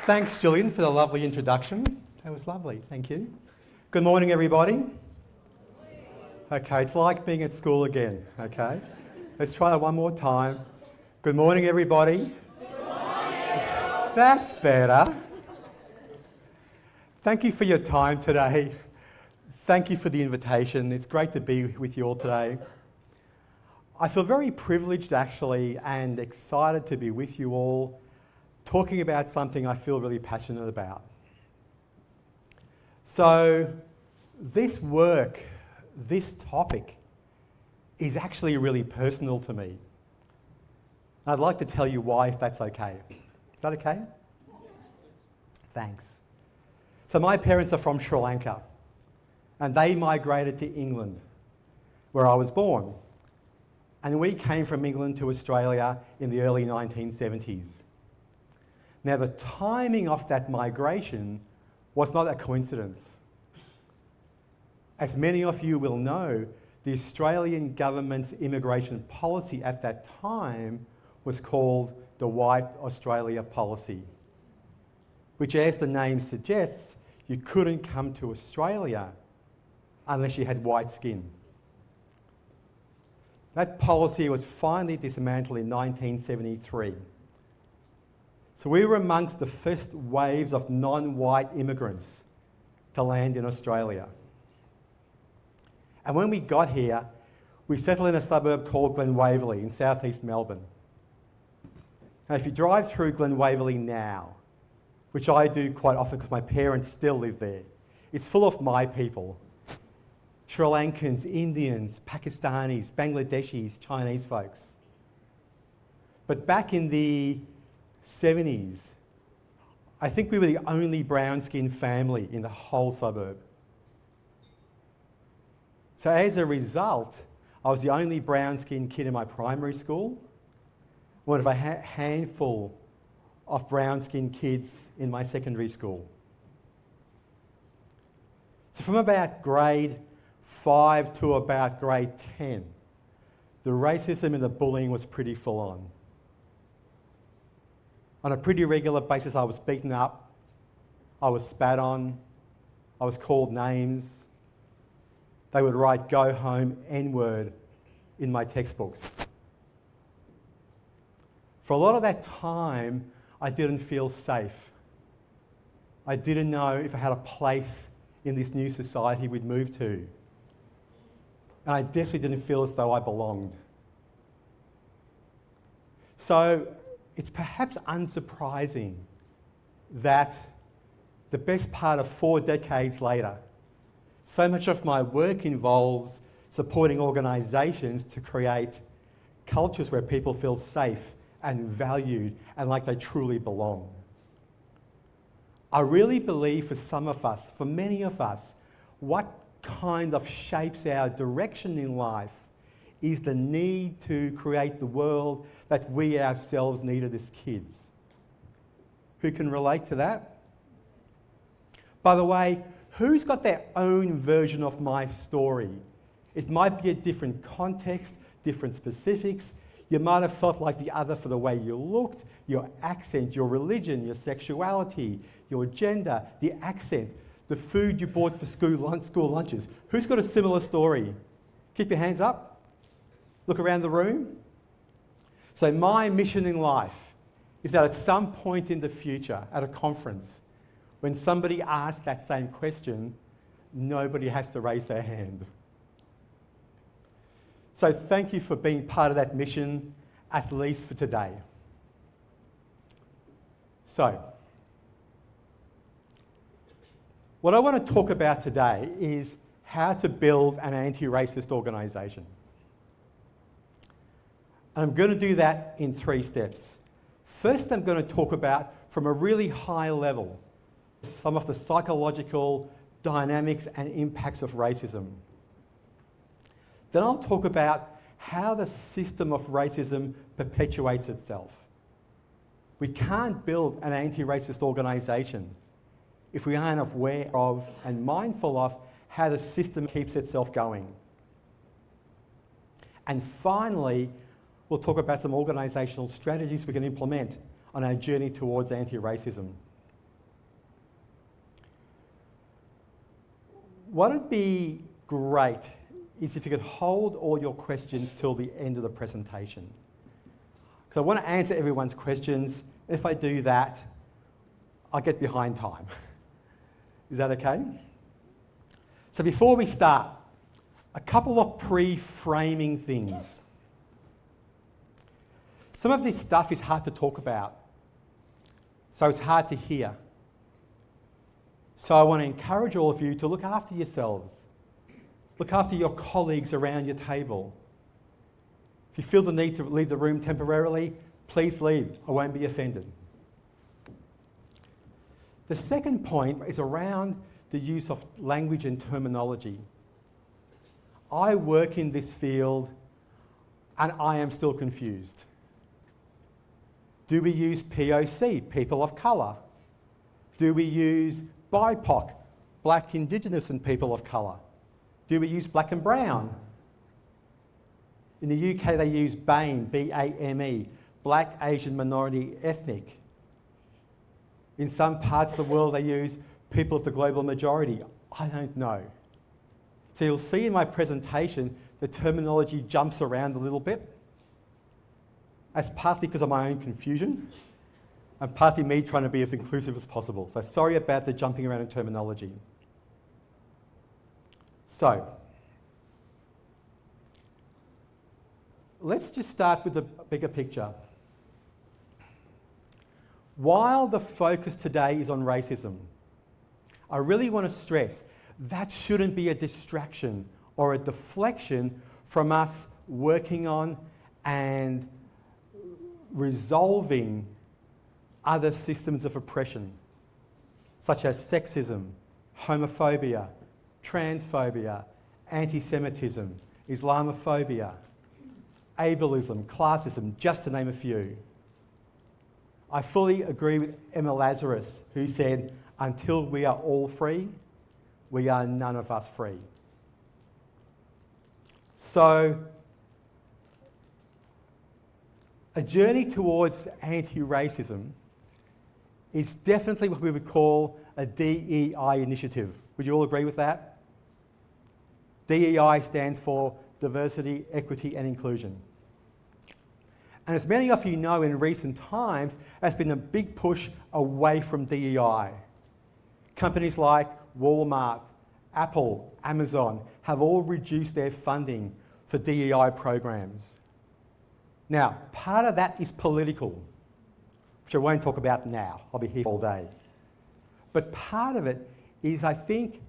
Thanks, Gillian, for the lovely introduction. That was lovely, thank you. Good morning, everybody. Okay, it's like being at school again, okay? Let's try that one more time. Good morning, everybody. Good morning, Errol. That's better. Thank you for your time today. Thank you for the invitation. It's great to be with you all today. I feel very privileged, actually, and excited to be with you all, talking about something I feel really passionate about. So, this work, this topic, is actually really personal to me. I'd like to tell you why, if that's okay. Is that okay? Thanks. So my parents are from Sri Lanka, and they migrated to England, where I was born. And we came from England to Australia in the early 1970s. Now, the timing of that migration was not a coincidence. As many of you will know, the Australian government's immigration policy at that time was called the White Australia Policy, which, as the name suggests, you couldn't come to Australia unless you had white skin. That policy was finally dismantled in 1973. So we were amongst the first waves of non-white immigrants to land in Australia. And when we got here, we settled in a suburb called Glen Waverley in southeast Melbourne. Now, if you drive through Glen Waverley now, which I do quite often because my parents still live there, it's full of my people. Sri Lankans, Indians, Pakistanis, Bangladeshis, Chinese folks. But back in the 70s, I think we were the only brown-skinned family in the whole suburb. So as a result, I was the only brown-skinned kid in my primary school, one of a handful of brown-skinned kids in my secondary school. So from about grade 5 to about grade 10, the racism and the bullying was pretty full on. On a pretty regular basis, I was beaten up, I was spat on, I was called names. They would write "go home" N-word in my textbooks. For a lot of that time, I didn't feel safe. I didn't know if I had a place in this new society we'd moved to. And I definitely didn't feel as though I belonged. So it's perhaps unsurprising that the best part of 4 decades later, so much of my work involves supporting organisations to create cultures where people feel safe and valued and like they truly belong. I really believe for some of us, for many of us, what kind of shapes our direction in life is the need to create the world that we ourselves needed as kids. Who can relate to that? By the way, who's got their own version of my story? It might be a different context, different specifics. You might have felt like the other for the way you looked, your accent, your religion, your sexuality, your gender, the accent, the food you bought for school lunches. Who's got a similar story? Keep your hands up. Look around the room. So my mission in life is that at some point in the future, at a conference, when somebody asks that same question, nobody has to raise their hand. So thank you for being part of that mission, at least for today. So, what I want to talk about today is how to build an anti-racist organisation. And I'm going to do that in 3 steps. First, I'm going to talk about, from a really high level, some of the psychological dynamics and impacts of racism. Then I'll talk about how the system of racism perpetuates itself. We can't build an anti-racist organisation if we aren't aware of and mindful of how the system keeps itself going. And finally, we'll talk about some organisational strategies we can implement on our journey towards anti-racism. what would be great is if you could hold all your questions till the end of the presentation. Because I want to answer everyone's questions. If I do that, I'll get behind time. Is that okay? So before we start, a couple of pre-framing things. Some of this stuff is hard to talk about, so it's hard to hear. So I want to encourage all of you to look after yourselves. Look after your colleagues around your table. If you feel the need to leave the room temporarily, please leave. I won't be offended. The second point is around the use of language and terminology. I work in this field and I am still confused. Do we use POC, people of colour? Do we use BIPOC, black, indigenous and people of colour? Do we use black and brown? In the UK they use BAME, B-A-M-E, black, Asian, minority, ethnic. In some parts of the world they use people of the global majority. I don't know. So you'll see in my presentation the terminology jumps around a little bit. That's partly because of my own confusion and partly me trying to be as inclusive as possible. So sorry about the jumping around in terminology. So, let's just start with the bigger picture. While the focus today is on racism, I really want to stress that shouldn't be a distraction or a deflection from us working on and resolving other systems of oppression, such as sexism, homophobia, transphobia, anti-Semitism, Islamophobia, ableism, classism, just to name a few. I fully agree with Errol Amerasekera, who said, until we are all free, we are none of us free. So, a journey towards anti-racism is definitely what we would call a DEI initiative. Would you all agree with that? DEI stands for diversity, equity and inclusion. And as many of you know, in recent times, there's been a big push away from DEI. Companies like Walmart, Apple, Amazon have all reduced their funding for DEI programs. Now, part of that is political, which I won't talk about now. I'll be here all day. But part of it is, I think,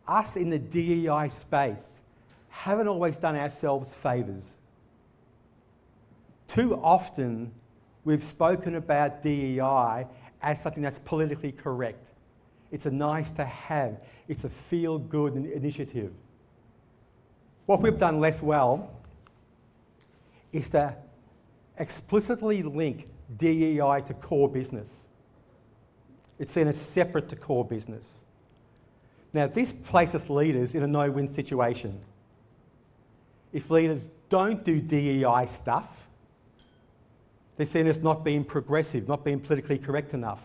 us in the DEI space haven't always done ourselves favours. Too often, we've spoken about DEI as something that's politically correct. It's a nice to have. It's a feel-good initiative. What we've done less well is to explicitly link DEI to core business. It's seen as separate to core business. Now, this places leaders in a no-win situation. If leaders don't do DEI stuff, they're seen as not being progressive, not being politically correct enough.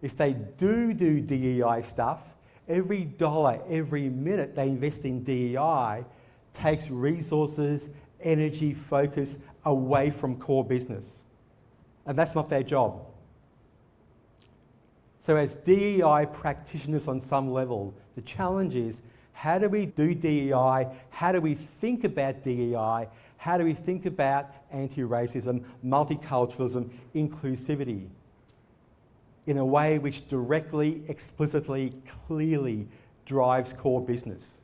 If they do DEI stuff, every dollar, every minute they invest in DEI takes resources, energy, focus away from core business. And that's not their job. So as DEI practitioners on some level, the challenge is, how do we do DEI? How do we think about DEI? How do we think about anti-racism, multiculturalism, inclusivity in a way which directly, explicitly, clearly drives core business?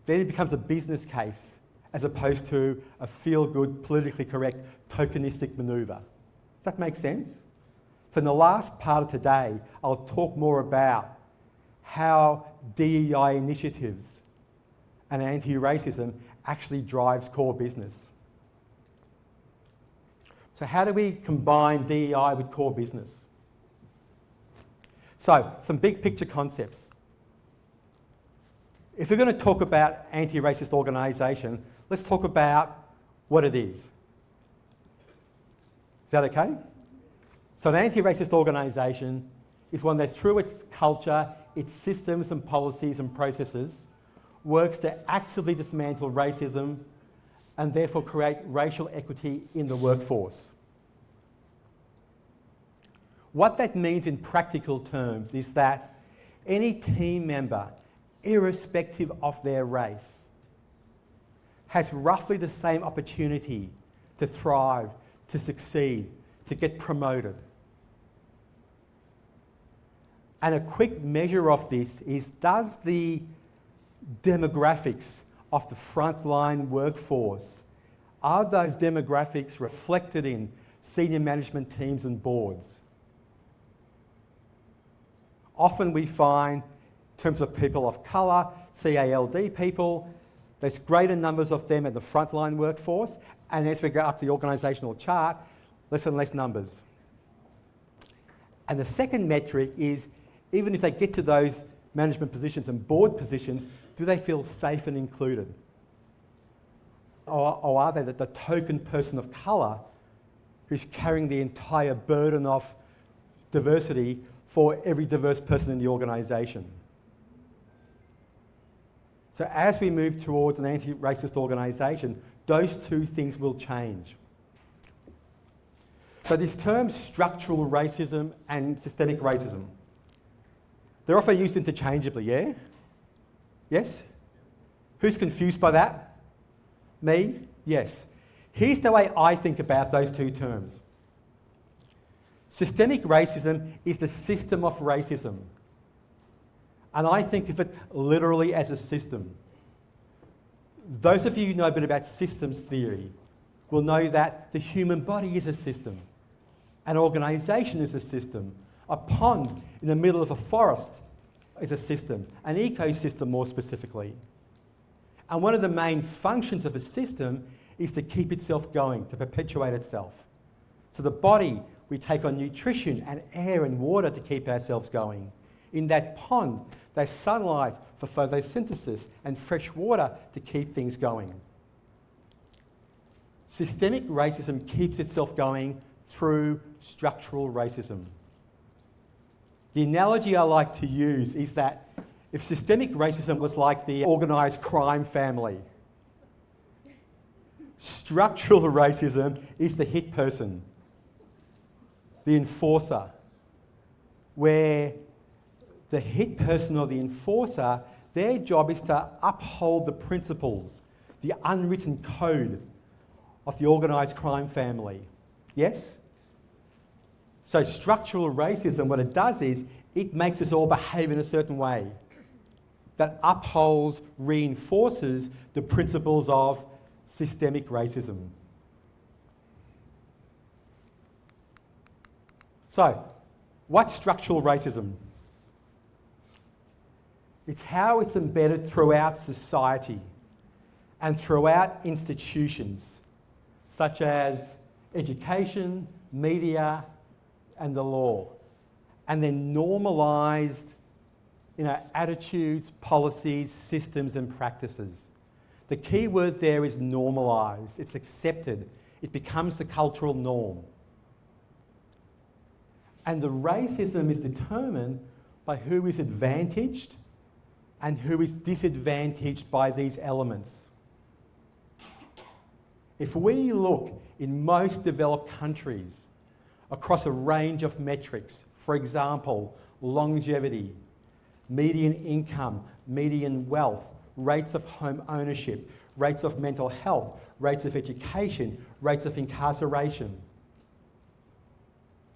Then it becomes a business case as opposed to a feel-good, politically correct, tokenistic manoeuvre. Does that make sense? So in the last part of today, I'll talk more about how DEI initiatives and anti-racism actually drives core business. So how do we combine DEI with core business? So, some big picture concepts. If we're going to talk about anti-racist organisation, let's talk about what it is. Is that okay? So an anti-racist organisation is one that through its culture, its systems and policies and processes, works to actively dismantle racism and therefore create racial equity in the workforce. What that means in practical terms is that any team member, irrespective of their race, has roughly the same opportunity to thrive, to succeed, to get promoted. And a quick measure of this is, does the demographics of the frontline workforce, are those demographics reflected in senior management teams and boards? Often we find, in terms of people of colour, CALD people, there's greater numbers of them in the frontline workforce, and as we go up the organisational chart, less and less numbers. And the second metric is, even if they get to those management positions and board positions, do they feel safe and included? Or are they the token person of colour who's carrying the entire burden of diversity for every diverse person in the organisation? So as we move towards an anti-racist organisation, those two things will change. So these terms, structural racism and systemic racism, they're often used interchangeably, yeah? Yes? Who's confused by that? Me? Yes. Here's the way I think about those two terms. Systemic racism is the system of racism. And I think of it literally as a system. Those of you who know a bit about systems theory will know that the human body is a system. An organisation is a system. A pond in the middle of a forest is a system. An ecosystem, more specifically. And one of the main functions of a system is to keep itself going, to perpetuate itself. So the body, we take on nutrition and air and water to keep ourselves going. In that pond, there's sunlight for photosynthesis and fresh water to keep things going. Systemic racism keeps itself going through structural racism. The analogy I like to use is that if systemic racism was like the organised crime family, structural racism is the hit person, the enforcer, where the hit person or the enforcer, their job is to uphold the principles, the unwritten code of the organised crime family. Yes? So structural racism, what it does is, it makes us all behave in a certain way that upholds, reinforces the principles of systemic racism. So, what's structural racism? It's how it's embedded throughout society and throughout institutions, such as education, media, and the law, and then normalised, attitudes, policies, systems, and practices. The key word there is normalised. It's accepted. It becomes the cultural norm. And the racism is determined by who is advantaged and who is disadvantaged by these elements. If we look in most developed countries across a range of metrics, for example, longevity, median income, median wealth, rates of home ownership, rates of mental health, rates of education, rates of incarceration,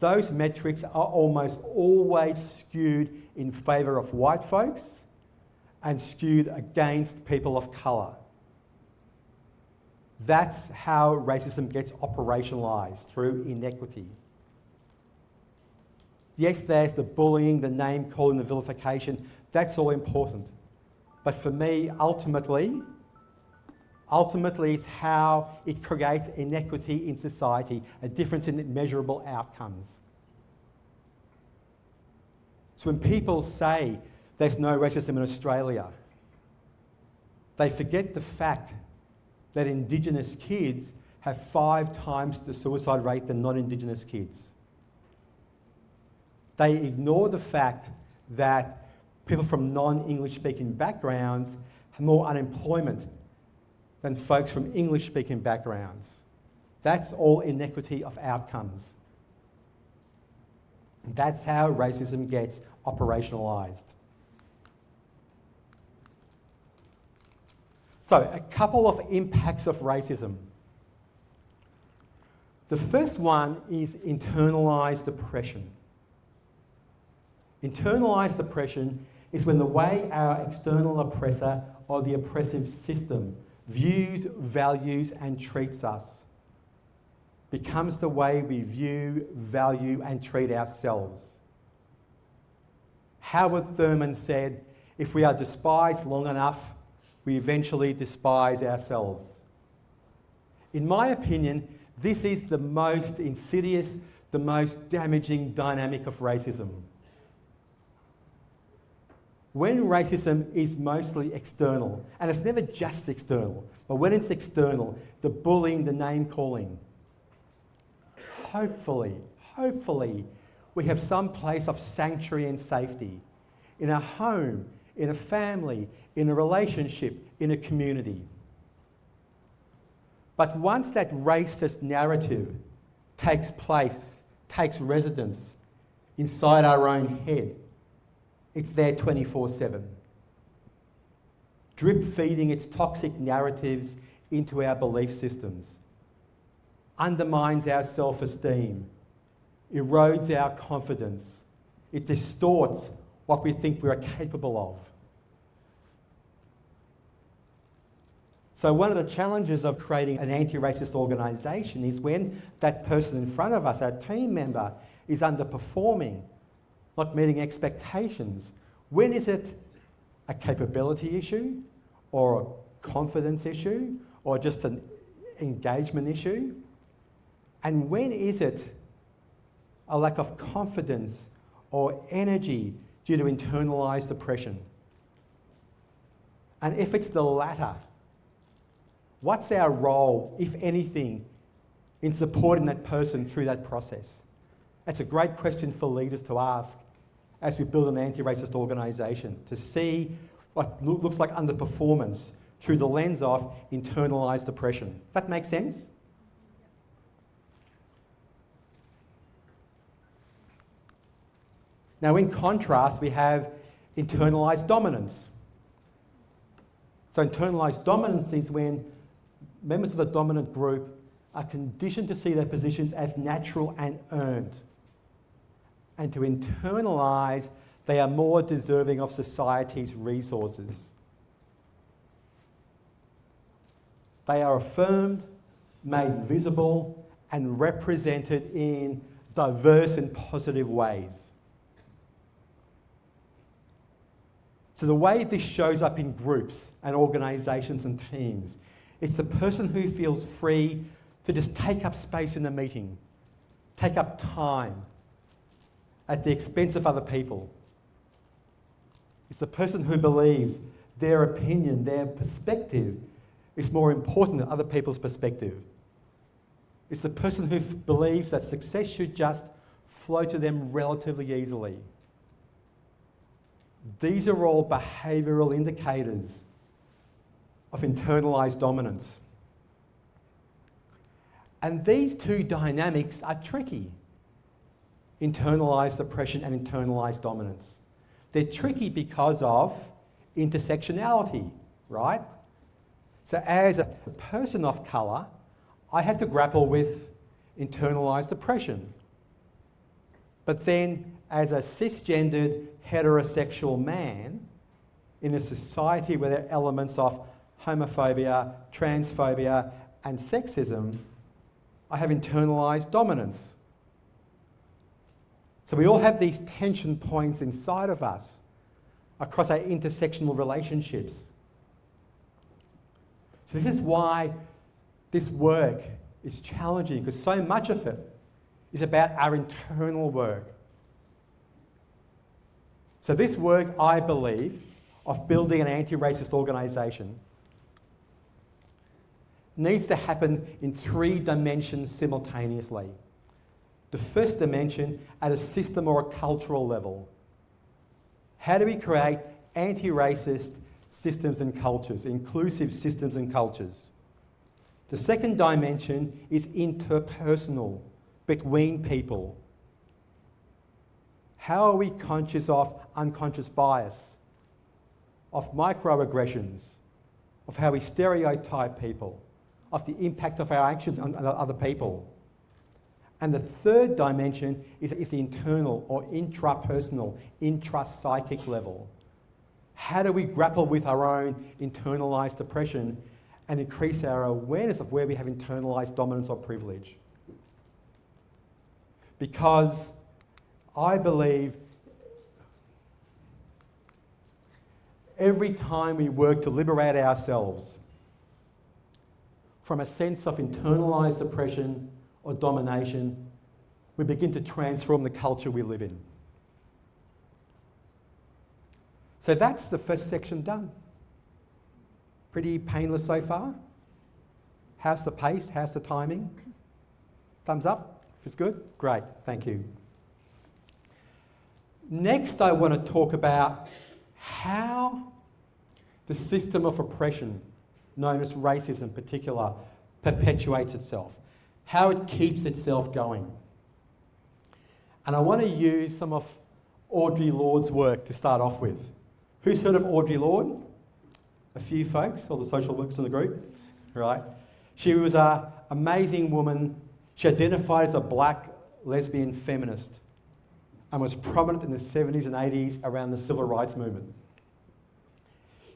those metrics are almost always skewed in favour of white folks and skewed against people of colour. That's how racism gets operationalised, through inequity. Yes, there's the bullying, the name calling, the vilification. That's all important. But for me, ultimately, it's how it creates inequity in society, a difference in measurable outcomes. So when people say there's no racism in Australia, they forget the fact that Indigenous kids have 5 times the suicide rate than non-Indigenous kids. They ignore the fact that people from non-English speaking backgrounds have more unemployment than folks from English speaking backgrounds. That's all inequity of outcomes. That's how racism gets operationalised. So, a couple of impacts of racism. The first one is internalised oppression. Internalised oppression is when the way our external oppressor or the oppressive system views, values and treats us becomes the way we view, value and treat ourselves. Howard Thurman said, if we are despised long enough, we eventually despise ourselves. In my opinion, this is the most insidious, the most damaging dynamic of racism. When racism is mostly external, and it's never just external, but when it's external, the bullying, the name-calling, hopefully, we have some place of sanctuary and safety in a home, in a family, in a relationship, in a community. But once that racist narrative takes place, takes residence inside our own head, it's there 24/7. Drip feeding its toxic narratives into our belief systems, undermines our self-esteem, erodes our confidence, it distorts what we think we are capable of. So one of the challenges of creating an anti-racist organisation is when that person in front of us, our team member, is underperforming, not meeting expectations. When is it a capability issue or a confidence issue or just an engagement issue? And when is it a lack of confidence or energy due to internalised oppression? And if it's the latter, what's our role, if anything, in supporting that person through that process? That's a great question for leaders to ask as we build an anti-racist organisation, to see what looks like underperformance through the lens of internalised oppression. Does that make sense? Now, in contrast, we have internalised dominance. So internalised dominance is when members of the dominant group are conditioned to see their positions as natural and earned. And to internalise, they are more deserving of society's resources. They are affirmed, made visible, and represented in diverse and positive ways. So the way this shows up in groups and organisations and teams, it's the person who feels free to just take up space in the meeting, take up time at the expense of other people. It's the person who believes their opinion, their perspective is more important than other people's perspective. It's the person who believes that success should just flow to them relatively easily. These are all behavioural indicators of internalised dominance. And these two dynamics are tricky. Internalised oppression and internalised dominance. They're tricky because of intersectionality, right? So as a person of colour, I have to grapple with internalised oppression. But then as a cisgendered heterosexual man in a society where there are elements of homophobia, transphobia and sexism, I have internalised dominance. So we all have these tension points inside of us across our intersectional relationships. So this is why this work is challenging, because so much of it is about our internal work. So this work, I believe, of building an anti-racist organisation needs to happen in 3 dimensions simultaneously. The first dimension at a system or a cultural level. How do we create anti-racist systems and cultures, inclusive systems and cultures? The second dimension is interpersonal, between people. How are we conscious of unconscious bias, of microaggressions, of how we stereotype people, of the impact of our actions on other people? And the third dimension is the internal or intrapersonal, intrapsychic level. How do we grapple with our own internalized oppression and increase our awareness of where we have internalized dominance or privilege? Because I believe every time we work to liberate ourselves from a sense of internalized oppression or domination, we begin to transform the culture we live in. So that's the first section done. Pretty painless so far. How's the pace? How's the timing? Thumbs up if it's good? Great, thank you. Next, I want to talk about how the system of oppression, known as racism in particular, perpetuates itself. How it keeps itself going. And I want to use some of Audre Lorde's work to start off with. Who's heard of Audre Lorde? A few folks, all the social workers in the group, right? She was an amazing woman. She identified as a black lesbian feminist and was prominent in the 70s and 80s around the civil rights movement.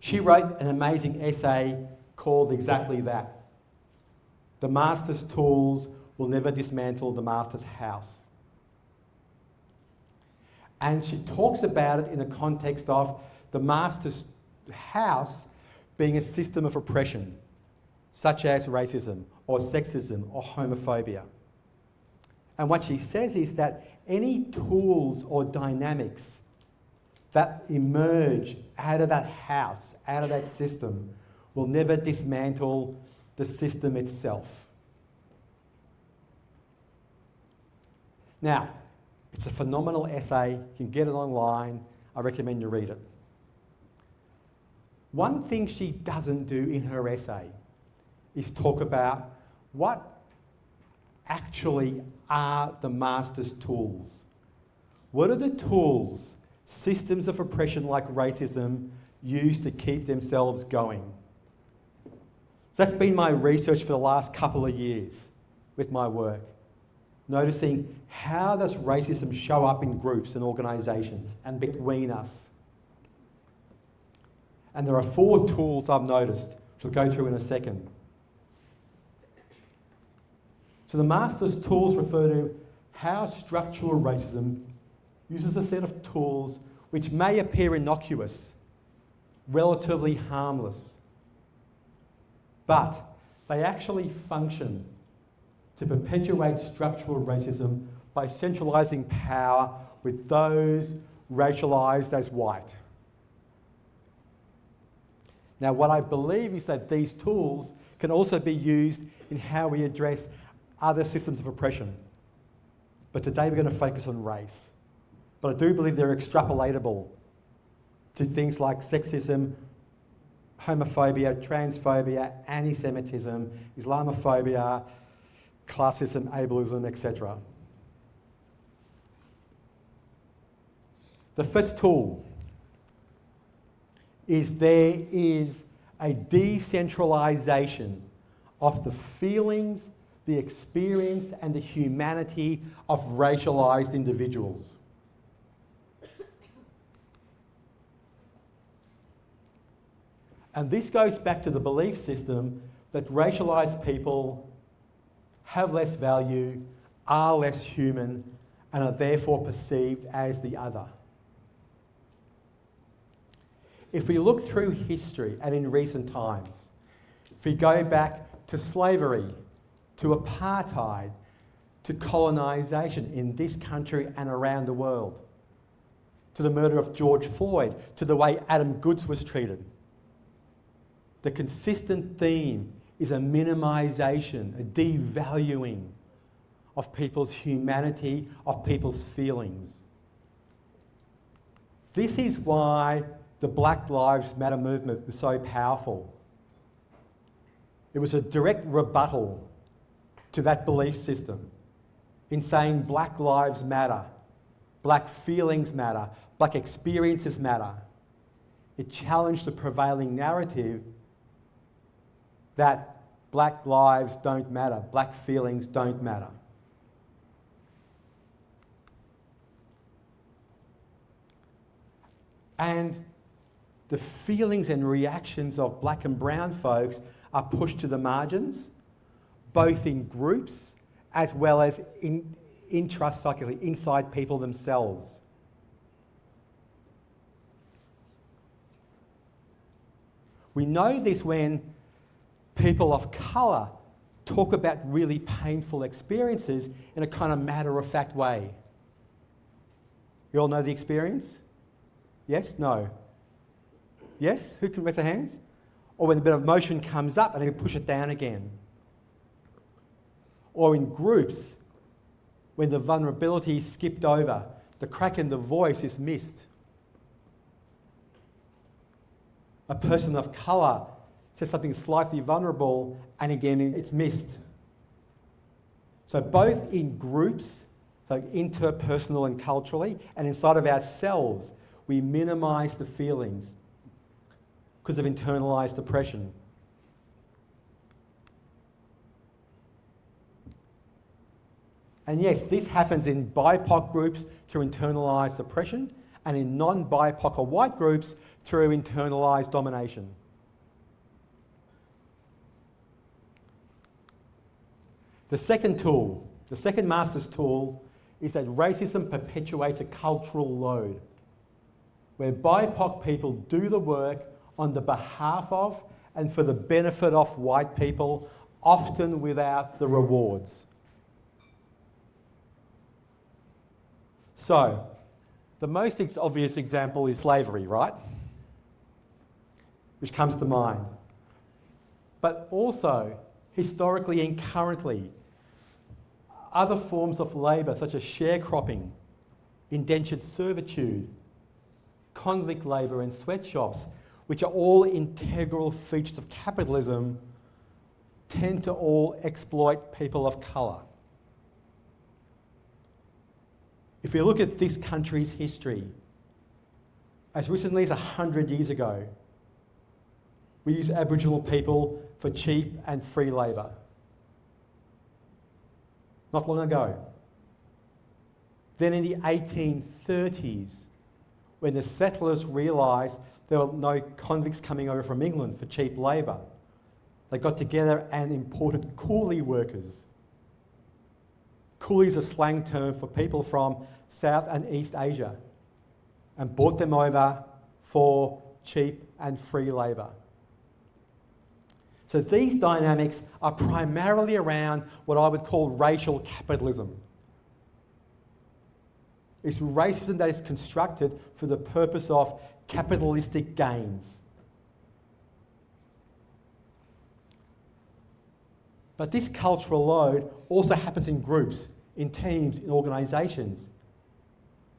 She wrote an amazing essay called exactly that. The master's tools will never dismantle the master's house. And she talks about it in the context of the master's house being a system of oppression, such as racism or sexism or homophobia. And what she says is that any tools or dynamics that emerge out of that house, out of that system, will never dismantle the system itself. Now, it's a phenomenal essay. You can get it online. I recommend you read it. One thing she doesn't do in her essay is talk about what actually are the master's tools. What are the tools systems of oppression like racism use to keep themselves going? So that's been my research for the last couple of years with my work. Noticing how does racism show up in groups and organisations and between us. And there are 4 tools I've noticed, which we'll go through in a second. So the master's tools refer to how structural racism uses a set of tools which may appear innocuous, relatively harmless, but they actually function to perpetuate structural racism by centralising power with those racialised as white. Now, what I believe is that these tools can also be used in how we address other systems of oppression. But today we're going to focus on race. But I do believe they're extrapolatable to things like sexism, homophobia, transphobia, anti-Semitism, Islamophobia, classism, ableism, etc. The first tool is there is a decentralisation of the feelings, the experience and the humanity of racialised individuals. And this goes back to the belief system that racialised people have less value, are less human, and are therefore perceived as the other. If we look through history and in recent times, if we go back to slavery, to apartheid, to colonisation in this country and around the world, to the murder of George Floyd, to the way Adam Goods was treated, the consistent theme is a minimisation, a devaluing of people's humanity, of people's feelings. This is why the Black Lives Matter movement was so powerful. It was a direct rebuttal to that belief system in saying Black lives matter, Black feelings matter, Black experiences matter. It challenged the prevailing narrative that Black lives don't matter, Black feelings don't matter. And the feelings and reactions of Black and brown folks are pushed to the margins, both in groups as well as intrapsychically, inside people themselves. We know this when people of colour talk about really painful experiences in a kind of matter-of-fact way. You all know the experience? Yes? No? Yes? Who can raise their hands? Or when a bit of emotion comes up and they push it down again. Or in groups, when the vulnerability is skipped over, the crack in the voice is missed. A person of colour says something slightly vulnerable and again it's missed. So both in groups, so interpersonal and culturally, and inside of ourselves, we minimise the feelings because of internalised oppression. And yes, this happens in BIPOC groups through internalised oppression and in non-BIPOC or white groups through internalised domination. The second tool, the second master's tool, is that racism perpetuates a cultural load where BIPOC people do the work on the behalf of and for the benefit of white people, often without the rewards. So, the most obvious example is slavery, right? Which comes to mind. But also, historically and currently, other forms of labour such as sharecropping, indentured servitude, convict labour and sweatshops, which are all integral features of capitalism, tend to all exploit people of colour. If we look at this country's history, as recently as 100 years ago, we used Aboriginal people for cheap and free labour. Not long ago. Then in the 1830s, when the settlers realised there were no convicts coming over from England for cheap labour, they got together and imported coolie workers. Coolie is a slang term for people from South and East Asia, and brought them over for cheap and free labour. So these dynamics are primarily around what I would call racial capitalism. It's racism that is constructed for the purpose of capitalistic gains. But this cultural load also happens in groups, in teams, in organisations.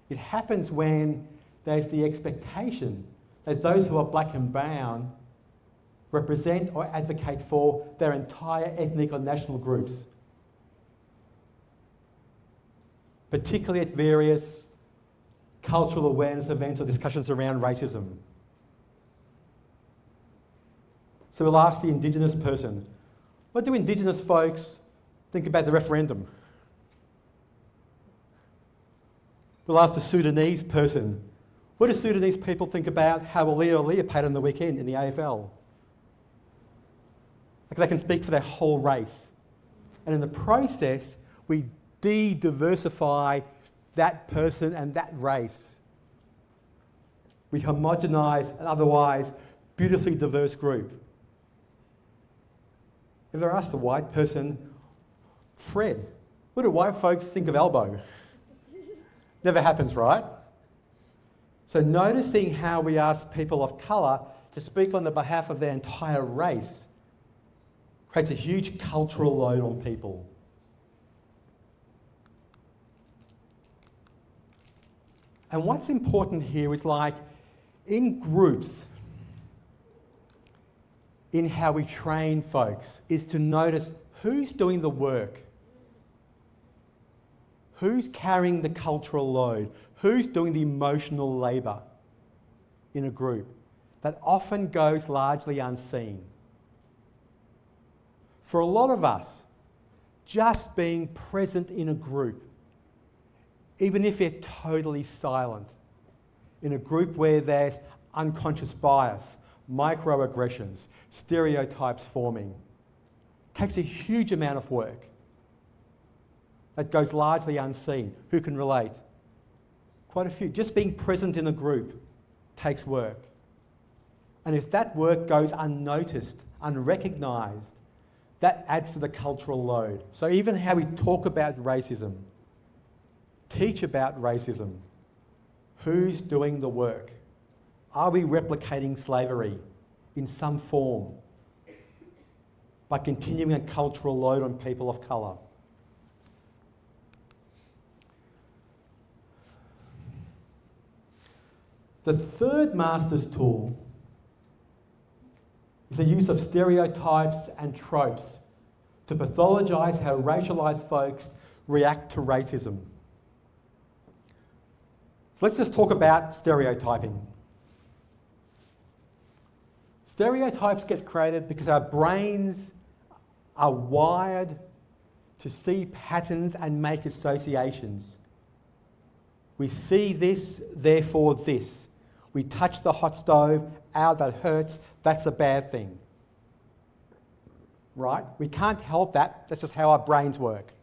It happens when there's the expectation that those who are black and brown represent or advocate for their entire ethnic or national groups, particularly at various cultural awareness events or discussions around racism. So we'll ask the Indigenous person, what do Indigenous folks think about the referendum? We'll ask the Sudanese person, what do Sudanese people think about how Aaliyah played on the weekend in the AFL? Like they can speak for their whole race. And in the process, we de-diversify that person and that race. We homogenise an otherwise beautifully diverse group. If I ask the white person, Fred, what do white folks think of elbow? Never happens, right? So noticing how we ask people of colour to speak on the behalf of their entire race creates a huge cultural load on people. And what's important here is like in groups, in how we train folks, is to notice who's doing the work, who's carrying the cultural load, who's doing the emotional labour in a group that often goes largely unseen. For a lot of us, just being present in a group, even if they're totally silent, in a group where there's unconscious bias, microaggressions, stereotypes forming, takes a huge amount of work that goes largely unseen. Who can relate? Quite a few. Just being present in a group takes work. And if that work goes unnoticed, unrecognised, that adds to the cultural load. So even how we talk about racism, teach about racism, who's doing the work? Are we replicating slavery in some form by continuing a cultural load on people of colour? The third master's tool is the use of stereotypes and tropes to pathologise how racialised folks react to racism. So let's just talk about stereotyping. Stereotypes get created because our brains are wired to see patterns and make associations. We see this, therefore this. We touch the hot stove, ow, that hurts, that's a bad thing. Right? We can't help that, that's just how our brains work.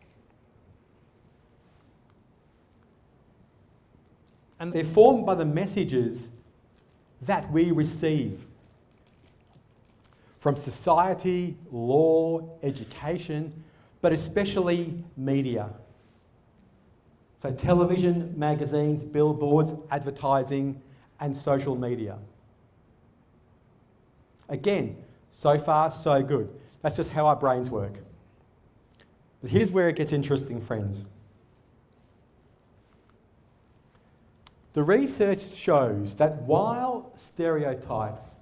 And they're formed by the messages that we receive from society, law, education, but especially media. So television, magazines, billboards, advertising, and social media. Again, so far, so good. That's just how our brains work. But here's where it gets interesting, friends. The research shows that while stereotypes,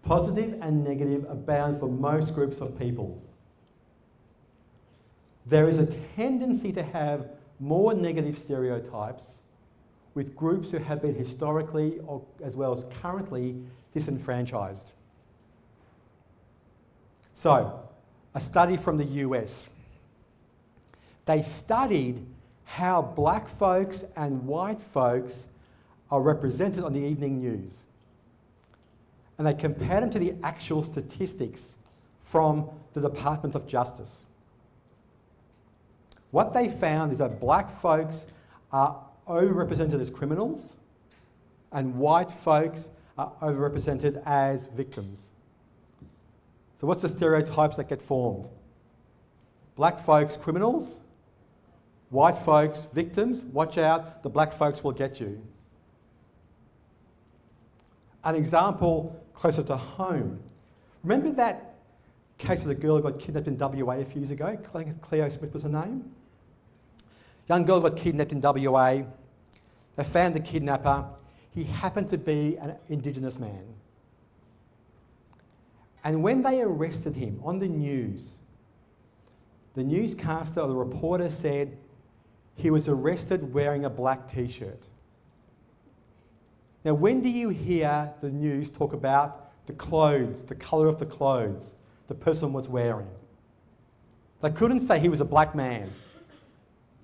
positive and negative, abound for most groups of people, there is a tendency to have more negative stereotypes with groups who have been historically, or as well as currently, disenfranchised. So, a study from the US. They studied how black folks and white folks are represented on the evening news. And they compared them to the actual statistics from the Department of Justice. What they found is that black folks are overrepresented as criminals and white folks are overrepresented as victims. So what's the stereotypes that get formed? Black folks, criminals. White folks, victims. Watch out, the black folks will get you. An example closer to home. Remember that case of the girl who got kidnapped in WA a few years ago? Cleo Smith was her name. Young girl got kidnapped in WA. They found the kidnapper. He happened to be an Indigenous man. And when they arrested him on the news, the newscaster or the reporter said he was arrested wearing a black t-shirt. Now, when do you hear the news talk about the clothes, the colour of the clothes the person was wearing? They couldn't say he was a black man.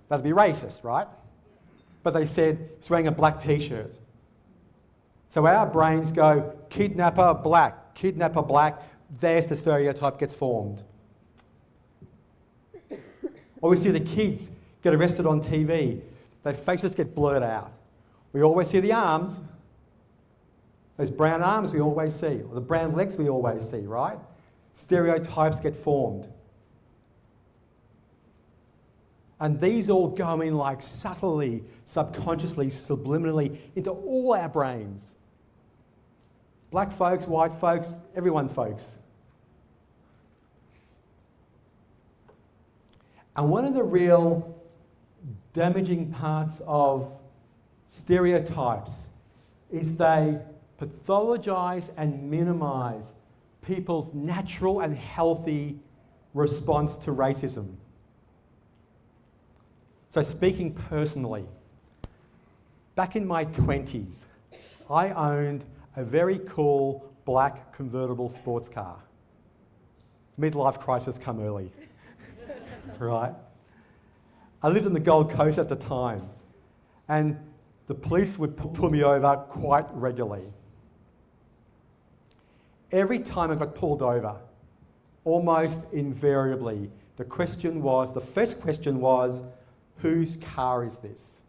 That'd be racist, right? But they said he's wearing a black t-shirt. So our brains go, kidnapper black, there's the stereotype gets formed. Or we see the kids get arrested on TV, their faces get blurred out. We always see the arms, those brown arms we always see, or the brown legs we always see, right? Stereotypes get formed. And these all go in like subtly, subconsciously, subliminally into all our brains. Black folks, white folks, everyone folks. And one of the real damaging parts of stereotypes is they pathologise and minimise people's natural and healthy response to racism. So speaking personally, back in my 20s, I owned a very cool black convertible sports car. Midlife crisis come early, right? I lived on the Gold Coast at the time, and the police would pull me over quite regularly. Every time I got pulled over, almost invariably, the first question was, whose car is this?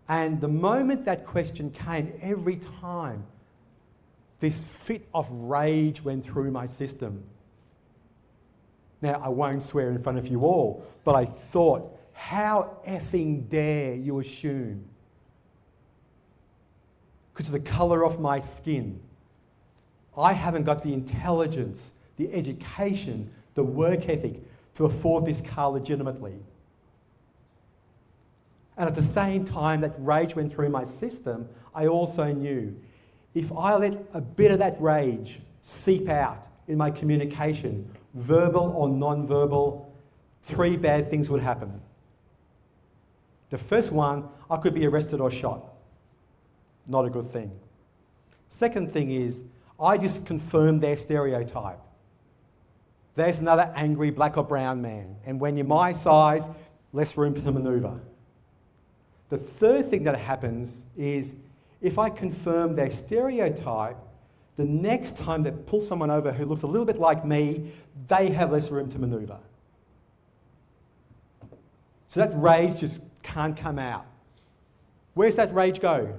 And the moment that question came, every time, this fit of rage went through my system. Now, I won't swear in front of you all, but I thought, how effing dare you assume, because of the colour of my skin, I haven't got the intelligence, the education, the work ethic to afford this car legitimately. And at the same time that rage went through my system, I also knew if I let a bit of that rage seep out in my communication, verbal or non-verbal, 3 bad things would happen. The first one, I could be arrested or shot. Not a good thing. Second thing is, I just confirmed their stereotype. There's another angry black or brown man, and when you're my size, less room to manoeuvre. The third thing that happens is, if I confirm their stereotype, the next time they pull someone over who looks a little bit like me, they have less room to manoeuvre. So that rage just can't come out. Where's that rage go?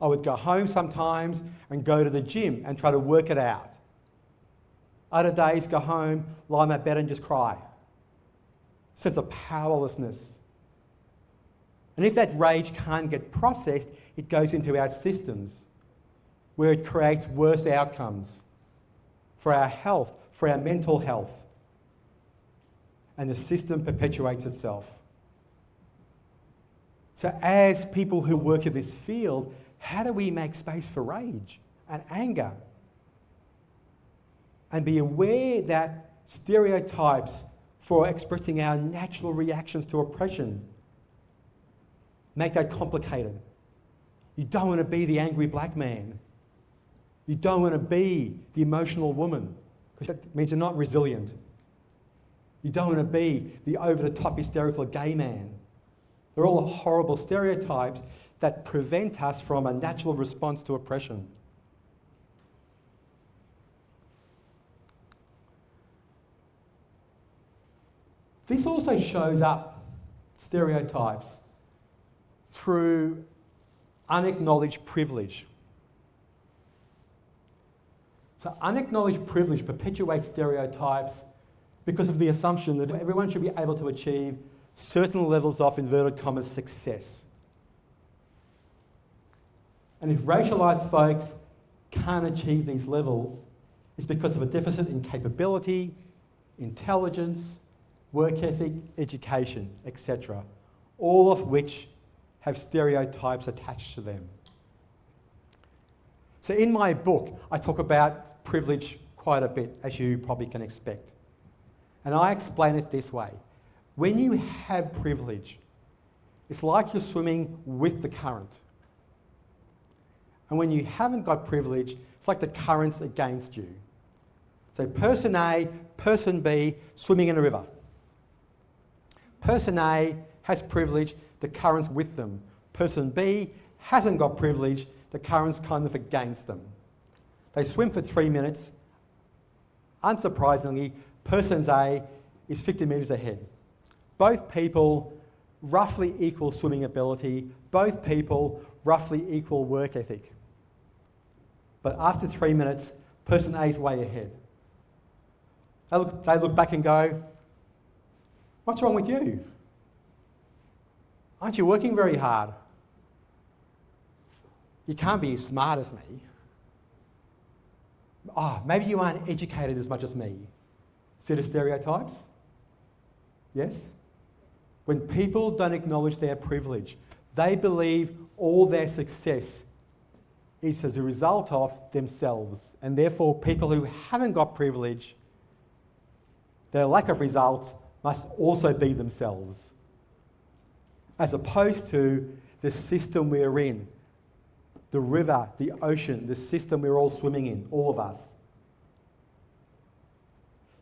I would go home sometimes and go to the gym and try to work it out. Other days, go home, lie in my bed and just cry. Sense of powerlessness. And if that rage can't get processed, it goes into our systems, where it creates worse outcomes for our health, for our mental health. And the system perpetuates itself. So as people who work in this field, how do we make space for rage and anger? And be aware that stereotypes for expressing our natural reactions to oppression make that complicated. You don't want to be the angry black man. You don't want to be the emotional woman, because that means you're not resilient. You don't want to be the over-the-top hysterical gay man. They're all horrible stereotypes that prevent us from a natural response to oppression. This also shows up, stereotypes, through unacknowledged privilege. So unacknowledged privilege perpetuates stereotypes because of the assumption that everyone should be able to achieve certain levels of, inverted commas, success. And if racialised folks can't achieve these levels, it's because of a deficit in capability, intelligence, work ethic, education, etc., all of which have stereotypes attached to them. So in my book, I talk about privilege quite a bit, as you probably can expect. And I explain it this way. When you have privilege, it's like you're swimming with the current. And when you haven't got privilege, it's like the current's against you. So person A, person B, swimming in a river. Person A has privilege, the current's with them. Person B hasn't got privilege, the current's kind of against them. They swim for 3 minutes. Unsurprisingly, person A is 50 metres ahead. Both people, roughly equal swimming ability. Both people, roughly equal work ethic. But after 3 minutes, person A is way ahead. They look back and go, what's wrong with you? Aren't you working very hard? You can't be as smart as me. Maybe you aren't educated as much as me. See the stereotypes? Yes? when people don't acknowledge their privilege, they believe all their success is as a result of themselves. And therefore, people who haven't got privilege, their lack of results must also be themselves, as opposed to the system we're in, the river, the ocean, the system we're all swimming in, all of us.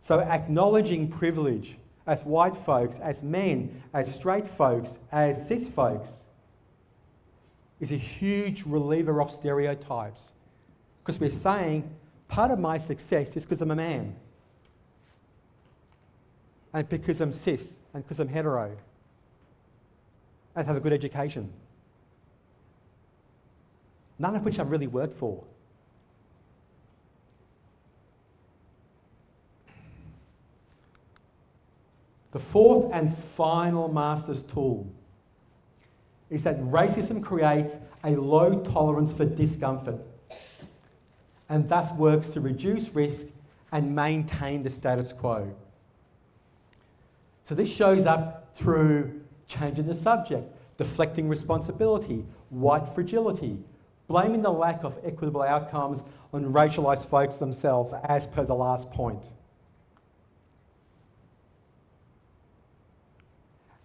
So acknowledging privilege as white folks, as men, as straight folks, as cis folks, is a huge reliever of stereotypes. Because we're saying part of my success is because I'm a man, and because I'm cis, and because I'm hetero, and have a good education. None of which I've really worked for. The fourth and final master's tool is that racism creates a low tolerance for discomfort and thus works to reduce risk and maintain the status quo. So this shows up through changing the subject, deflecting responsibility, white fragility, blaming the lack of equitable outcomes on racialised folks themselves, as per the last point.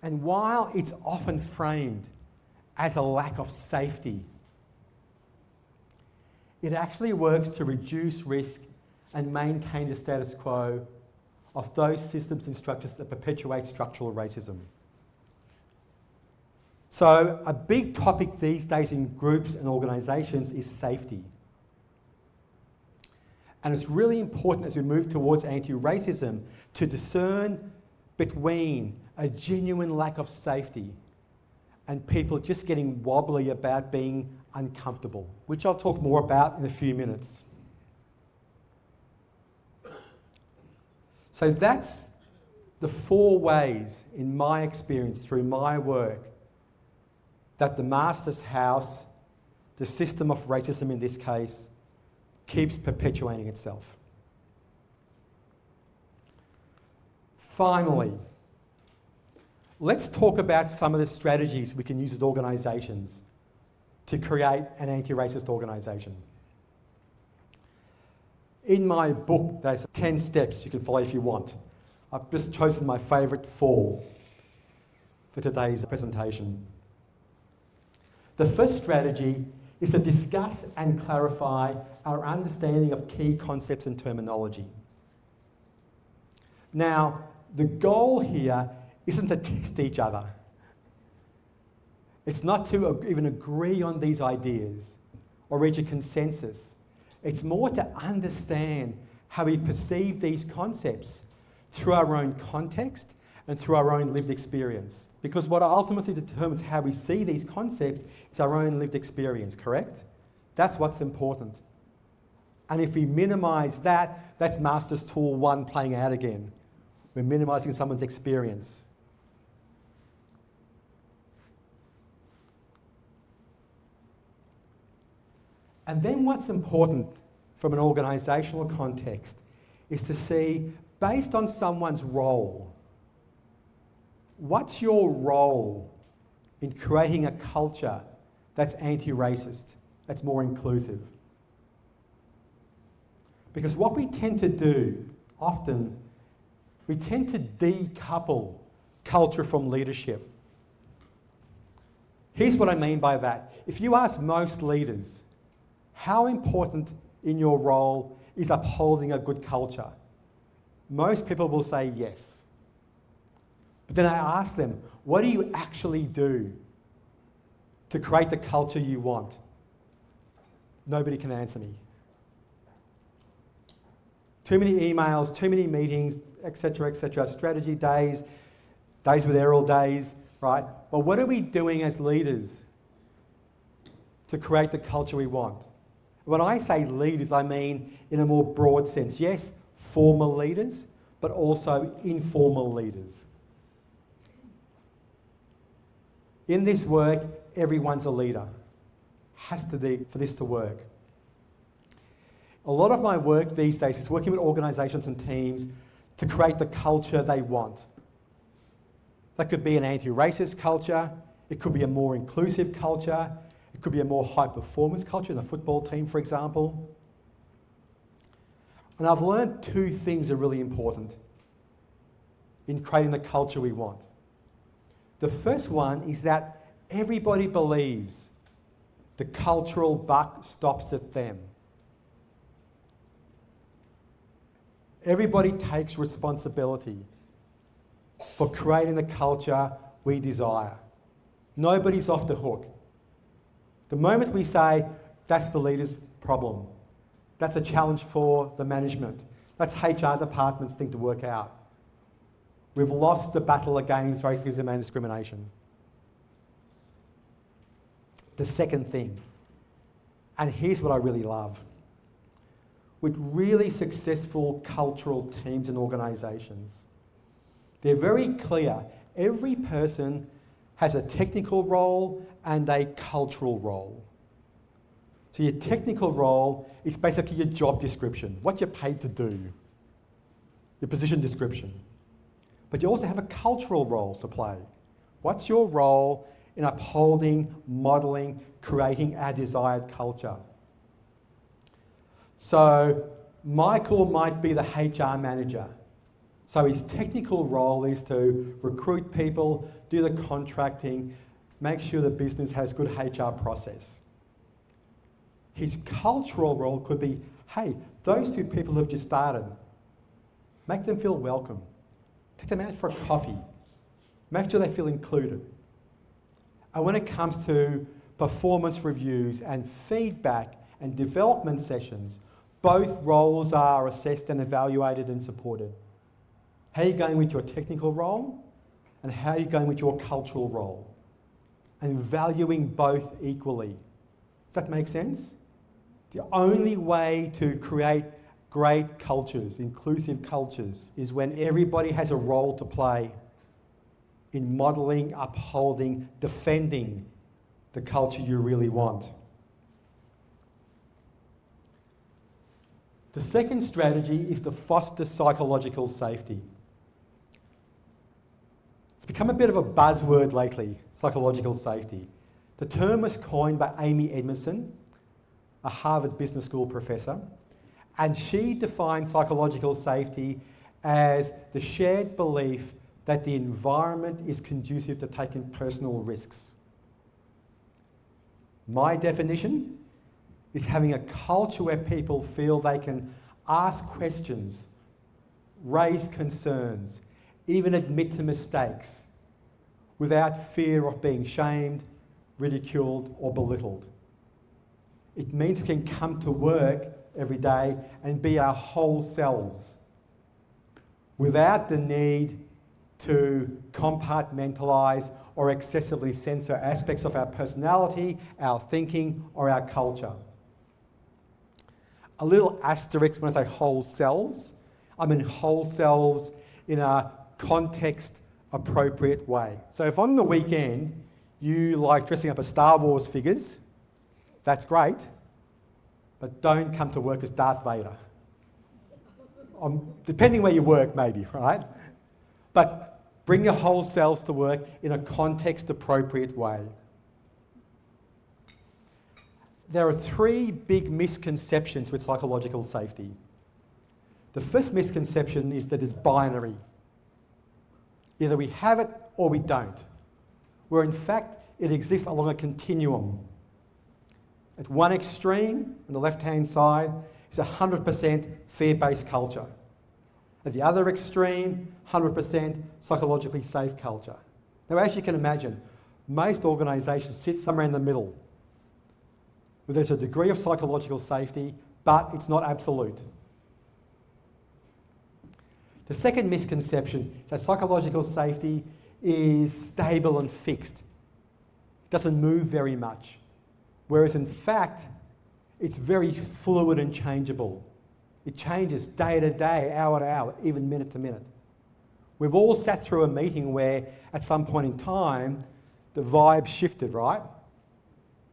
And while it's often framed as a lack of safety, it actually works to reduce risk and maintain the status quo of those systems and structures that perpetuate structural racism. So a big topic these days in groups and organisations is safety. And it's really important as we move towards anti-racism to discern between a genuine lack of safety and people just getting wobbly about being uncomfortable, which I'll talk more about in a few minutes. So that's the 4 ways, in my experience, through my work, that the master's house, the system of racism in this case, keeps perpetuating itself. Finally, let's talk about some of the strategies we can use as organisations to create an anti-racist organisation. In my book, there's 10 steps you can follow if you want. I've just chosen my favourite 4 for today's presentation. The first strategy is to discuss and clarify our understanding of key concepts and terminology. Now, the goal here isn't to test each other. It's not to even agree on these ideas or reach a consensus. It's more to understand how we perceive these concepts through our own context and through our own lived experience. Because what ultimately determines how we see these concepts is our own lived experience, correct? That's what's important. And if we minimise that, that's Master's Tool 1 playing out again. We're minimising someone's experience. And then what's important from an organisational context is to see, based on someone's role, what's your role in creating a culture that's anti-racist, that's more inclusive? Because what we tend to do often, we tend to decouple culture from leadership. Here's what I mean by that. If you ask most leaders, how important in your role is upholding a good culture? Most people will say yes. But then I ask them, what do you actually do to create the culture you want? Nobody can answer me. Too many emails, too many meetings, etc., strategy days, days with Errol days, right? But what are we doing as leaders to create the culture we want? When I say leaders, I mean in a more broad sense. Yes, formal leaders, but also informal leaders. In this work, everyone's a leader. Has to be for this to work. A lot of my work these days is working with organisations and teams to create the culture they want. That could be an anti-racist culture. It could be a more inclusive culture. It could be a more high-performance culture in a football team, for example. And I've learned two things are really important in creating the culture we want. The first one is that everybody believes the cultural buck stops at them. Everybody takes responsibility for creating the culture we desire. Nobody's off the hook. The moment we say, that's the leader's problem, that's a challenge for the management, that's HR department's thing to work out, we've lost the battle against racism and discrimination. The second thing, and here's what I really love, with really successful cultural teams and organisations, they're very clear. Every person has a technical role and a cultural role. So your technical role is basically your job description, what you're paid to do, your position description. But you also have a cultural role to play. What's your role in upholding, modelling, creating our desired culture? So Michael might be the HR manager. So his technical role is to recruit people, do the contracting, make sure the business has good HR process. His cultural role could be, hey, those two people who have just started, make them feel welcome. Take them out for a coffee. Make sure they feel included. And when it comes to performance reviews and feedback and development sessions, both roles are assessed and evaluated and supported. How are you going with your technical role and how are you going with your cultural role? And valuing both equally. Does that make sense? The only way to create great cultures, inclusive cultures, is when everybody has a role to play in modelling, upholding, defending the culture you really want. The second strategy is to foster psychological safety. It's become a bit of a buzzword lately, psychological safety. The term was coined by Amy Edmondson, a Harvard Business School professor, and she defined psychological safety as the shared belief that the environment is conducive to taking personal risks. My definition is having a culture where people feel they can ask questions, raise concerns, even admit to mistakes without fear of being shamed, ridiculed, or belittled. It means we can come to work every day and be our whole selves without the need to compartmentalise or excessively censor aspects of our personality, our thinking, or our culture. A little asterisk when I say whole selves, I mean whole selves in a context-appropriate way. So if on the weekend you like dressing up as Star Wars figures, that's great, but don't come to work as Darth Vader. Depending where you work, maybe, right? But bring your whole selves to work in a context-appropriate way. There are three big misconceptions with psychological safety. The first misconception is that it's binary. Either we have it or we don't, where in fact it exists along a continuum. At one extreme, on the left-hand side, is 100% fear-based culture. At the other extreme, 100% psychologically safe culture. Now, as you can imagine, most organisations sit somewhere in the middle, where there's a degree of psychological safety, but it's not absolute. The second misconception is that psychological safety is stable and fixed. It doesn't move very much. Whereas in fact, it's very fluid and changeable. It changes day to day, hour to hour, even minute to minute. We've all sat through a meeting where at some point in time, the vibe shifted, right?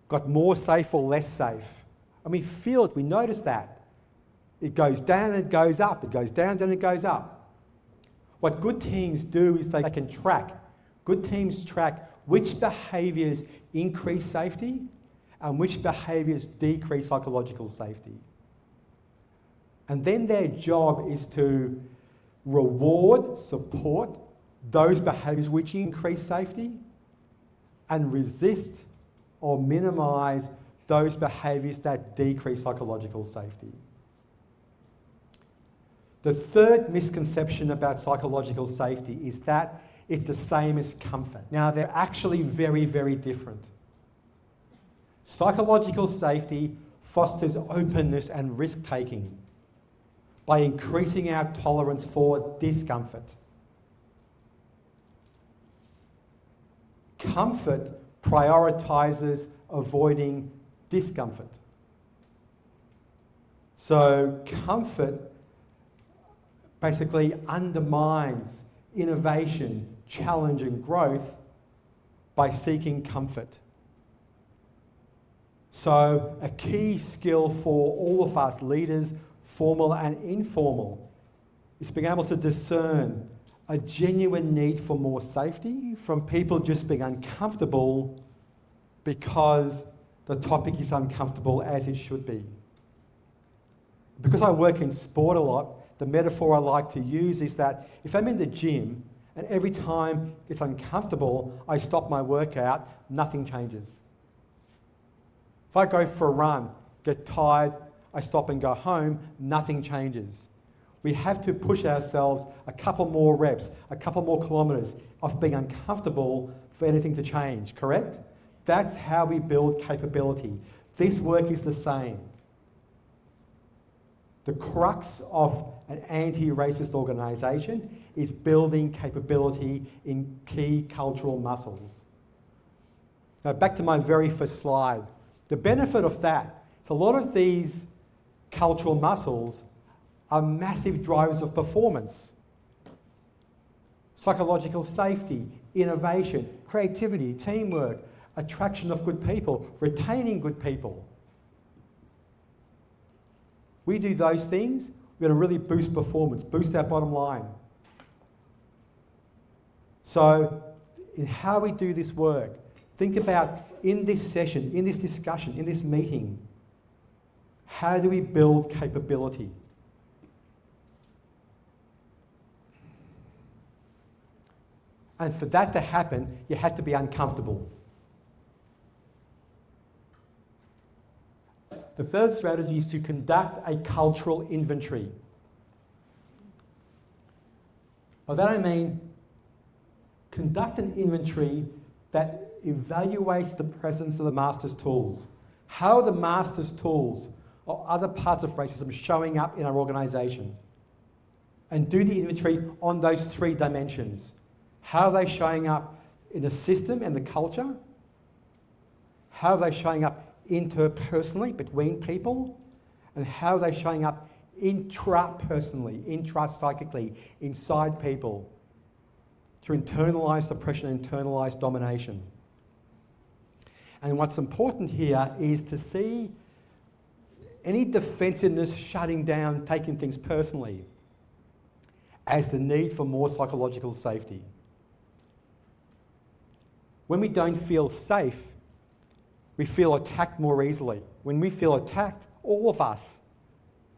Got more safe or less safe. And we feel it, we notice that. It goes down and it goes up, it goes down and it goes up. What good teams do is they can track Good teams track which behaviours increase safety and which behaviours decrease psychological safety. And then their job is to reward, support those behaviours which increase safety and resist or minimise those behaviours that decrease psychological safety. The third misconception about psychological safety is that it's the same as comfort. Now, they're actually very, very different. Psychological safety fosters openness and risk-taking by increasing our tolerance for discomfort. Comfort prioritises avoiding discomfort. So comfort basically undermines innovation, challenge and growth by seeking comfort. So a key skill for all of us, leaders, formal and informal, is being able to discern a genuine need for more safety from people just being uncomfortable because the topic is uncomfortable as it should be. Because I work in sport a lot, the metaphor I like to use is that if I'm in the gym and every time it's uncomfortable, I stop my workout, nothing changes. If I go for a run, get tired, I stop and go home, nothing changes. We have to push ourselves a couple more reps, a couple more kilometres of being uncomfortable for anything to change, correct? That's how we build capability. This work is the same. The crux of an anti-racist organisation is building capability in key cultural muscles. Now back to my very first slide. The benefit of that is a lot of these cultural muscles are massive drivers of performance. Psychological safety, innovation, creativity, teamwork, attraction of good people, retaining good people. We do those things, we're going to really boost performance, boost our bottom line. So, in how we do this work, think about in this session, in this discussion, in this meeting, how do we build capability? And for that to happen, you have to be uncomfortable. The third strategy is to conduct a cultural inventory. By that I mean, conduct an inventory that evaluates the presence of the master's tools. How are the master's tools or other parts of racism showing up in our organisation? And do the inventory on those three dimensions. How are they showing up in the system and the culture? How are they showing up interpersonally between people? And how are they showing up intrapersonally, intrapsychically, inside people through internalized oppression and internalized domination? And what's important here is to see any defensiveness shutting down, taking things personally, as the need for more psychological safety. When we don't feel safe, we feel attacked more easily. When we feel attacked, all of us,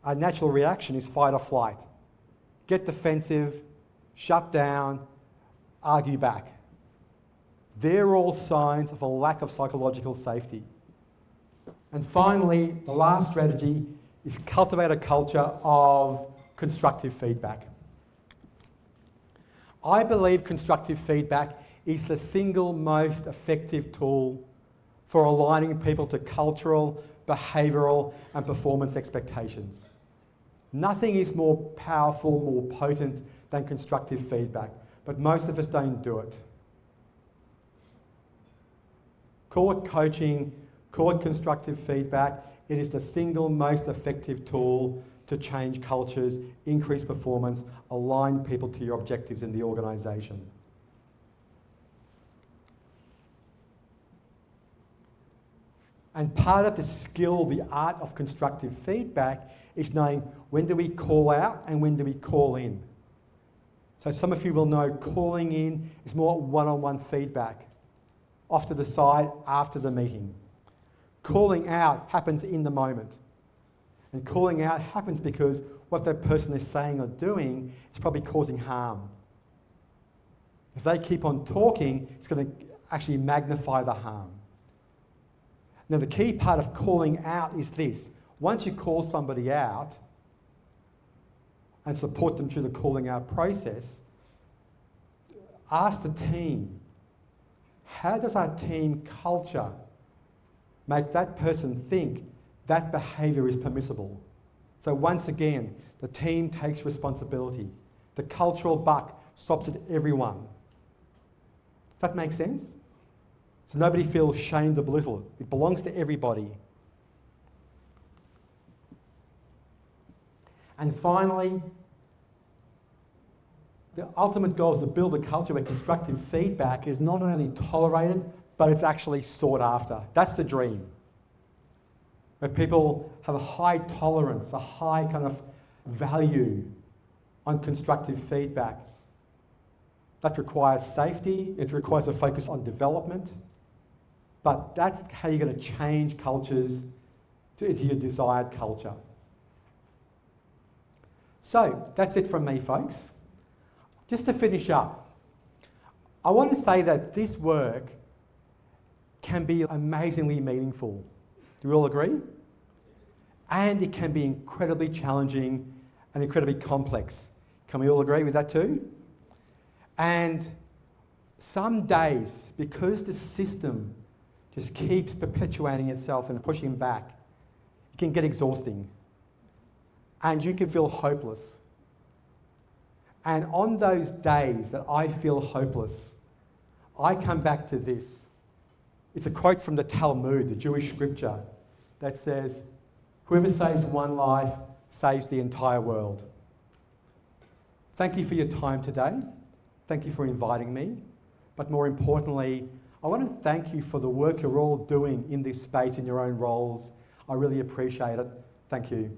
our natural reaction is fight or flight. Get defensive, shut down, argue back. They're all signs of a lack of psychological safety. And finally, the last strategy is cultivate a culture of constructive feedback. I believe constructive feedback is the single most effective tool for aligning people to cultural, behavioural and performance expectations. Nothing is more powerful, more potent than constructive feedback, but most of us don't do it. Call it coaching, call it constructive feedback. It is the single most effective tool to change cultures, increase performance, align people to your objectives in the organisation. And part of the skill, the art of constructive feedback is knowing when do we call out and when do we call in. So some of you will know calling in is more one-on-one feedback, off to the side after the meeting. Calling out happens in the moment. And calling out happens because what that person is saying or doing is probably causing harm. If they keep on talking, it's going to actually magnify the harm. Now, the key part of calling out is this. Once you call somebody out and support them through the calling out process, ask the team, how does our team culture make that person think that behaviour is permissible? So once again, the team takes responsibility. The cultural buck stops at everyone. Does that make sense? So nobody feels shamed or belittled. It belongs to everybody. And finally, the ultimate goal is to build a culture where constructive feedback is not only tolerated, but it's actually sought after. That's the dream. Where people have a high tolerance, a high kind of value on constructive feedback. That requires safety, it requires a focus on development, but that's how you're going to change cultures into your desired culture. So, that's it from me, folks. Just to finish up, I want to say that this work can be amazingly meaningful. Do we all agree? And it can be incredibly challenging and incredibly complex. Can we all agree with that too? And some days, because the system just keeps perpetuating itself and pushing back, it can get exhausting. And you can feel hopeless. And on those days that I feel hopeless, I come back to this. It's a quote from the Talmud, the Jewish scripture, that says, "Whoever saves one life saves the entire world." Thank you for your time today. Thank you for inviting me. But more importantly, I want to thank you for the work you're all doing in this space in your own roles. I really appreciate it. Thank you.